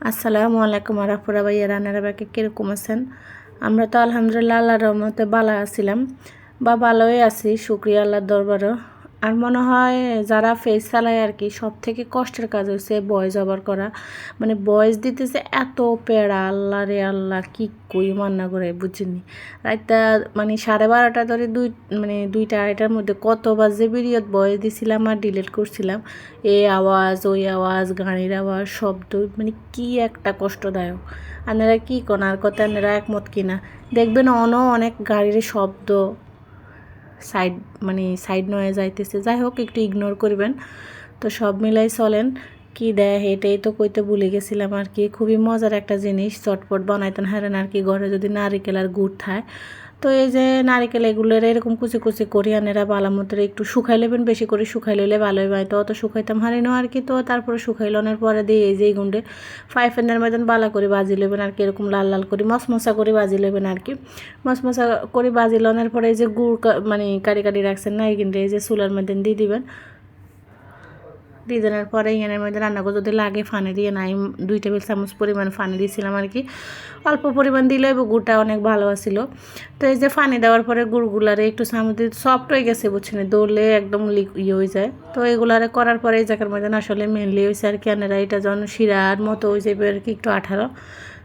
আসসালামু আলাইকুম রাফুরা ভাইয়া রান্নারা বাকি কীরকম আছেন? আমরা তো আলহামদুলিল্লাহ আল্লাহর রহমতে ভালো আছিলাম বা ভালোই আছি, শুকরিয়া আল্লাহর দরবারও। আর মনে হয় যারা ফেস চালায় আর কি সব থেকে কষ্টের কাজ হচ্ছে ভয়েস ওভার করা। মানে ভয়েস দিতেছে এত পেড়া, আল্লাহ রে আল্লাহ, কি কই মান্না করে বুঝিনি। রাতটা মানে 12:30 ধরে দুইটা আড়াইটার মধ্যে কতবার যে ভিডিওত ভয়েস দিছিলাম আর ডিলিট করছিলাম। এই আওয়াজ ওই আওয়াজ, গাড়ির আওয়াজ, শব্দ, মানে কি একটা কষ্টদায়ক। আপনারা কি কোন আর কথা আপনারা একমত কিনা দেখবেন। অনেক গাড়ির শব্দ, সাইড নয়ে যাইতেছে, যাই হোক একটু ইগনোর করবেন। তো সব মিলাই চলেন। কি দেয় এটাই তো কইতে ভুলে গেছিলাম আর কি। খুবই মজার একটা জিনিস, চটপট বানাইতেন হারেন আর কি। ঘরে যদি নারিকেল আর গুড় থাকে, তো এই যে নারিকেল এগুলোর এরকম কুচি কুচি করি আনেরা বালামতের একটু শুকাই নেবেন, বেশি করে শুকাই লইলে ভালোই হয়। তো অত শুকাইতাম হারিনো আর কি। তো তারপরে শুকাইলনের পরে দিয়ে এই যে এই গুন্ডে ফ্রাইপ্যানের মতন বালা করে বাজি নেবেন আর কি। এরকম লাল লাল করে মশমশা করে বাজি নেবেন আর কি। মশমশা করে বাজি লনের পরে এই যে গুড় কাটি কাটি রাখছেন না, এই কিন্তু এই যে চুলার মধ্যে দিয়ে দিবেন। দিয়ে দেওয়ার পরে এখানের মধ্যে রান্না করে যদি লাগে ফানি দিয়ে নাই 2 টেবিল চামচ পরিমাণ ফানি দিয়েছিলাম আর কি। অল্প পরিমাণ দিলে গুড়টা অনেক ভালো আছিল। তো এই যে ফানি দেওয়ার পরে গুড়গুলারে একটু চামচ দিয়ে সফট হয়ে গেছে বুঝছেন, দৌড়লে একদম হয়ে যায়। তো এগুলারে করার পরে এই জায়গার মধ্যে আসলে মেনলি হয়েছে আর কি আনারা এটা যখন শিরার মতো হয়ে যাবে আর কি, একটু আঠারো।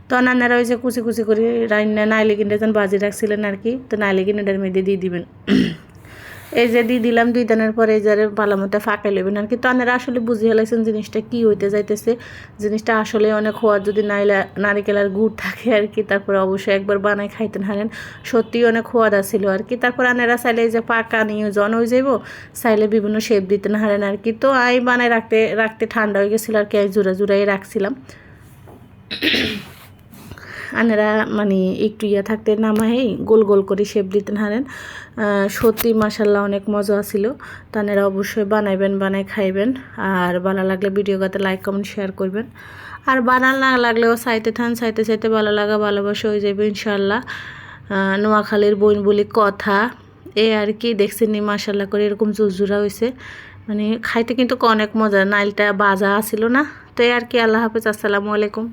তো আনারা ওই যে কুচি কুচি করে রান্না নাইলে কিনতে যখন বাজি রাখছিলেন আর কি, তো নাইলে কিনে এটার মধ্যে দিয়ে দিবেন। এই যে দিয়ে দিলাম, 2 দিনের পরে এই যারে ভালো মতো ফাঁকাই নেবেন আর কি। তো আপনারা আসলে বুঝিয়ে লাইছেন জিনিসটা কি হইতে যাইতেছে। জিনিসটা আসলে অনেক হওয়ার যদি নারিকেল আর গুড় থাকে আর কি, তারপরে অবশ্যই একবার বানাই খাইতেন হারেন, সত্যি অনেক হওয়ার ছিল আর কি। তারপর আপনারা চাইলে এই যে পাকা নিয়ে জন হয়ে যাইব, চাইলে বিভিন্ন শেপ দিতেন হারেন আর কি। তো আমি বানাই রাখতে রাখতে ঠান্ডা হয়ে গেছিলো আর কি, আমি জোড়াই রাখছিলাম। আনারা একটু থাকতে নামাই গোল গোল করে শেপ দিতেন হারেন। সত্যি মাশাল্লাহ অনেক মজা ছিল। তো আনারা অবশ্যই বানাইবেন, বানাই খাইবেন। আর ভালো লাগলে ভিডিওটাতে লাইক কমেন্ট শেয়ার করবেন। আর বানান না লাগলেও চাইতে চাইতে ভালো লাগা ভালোবাসা হয়ে যাবে ইনশাল্লাহ। নোয়াখালীর বইন বলি কথা এই আর কি। দেখছেন নি মাশাল্লাহ করে এরকম জুরজুরা হয়েছে, খাইতে কিন্তু অনেক মজা। নাইলটা বাজা ছিল না। তো এই আর কি। আল্লাহ হাফেজ, আসসালামু আলাইকুম।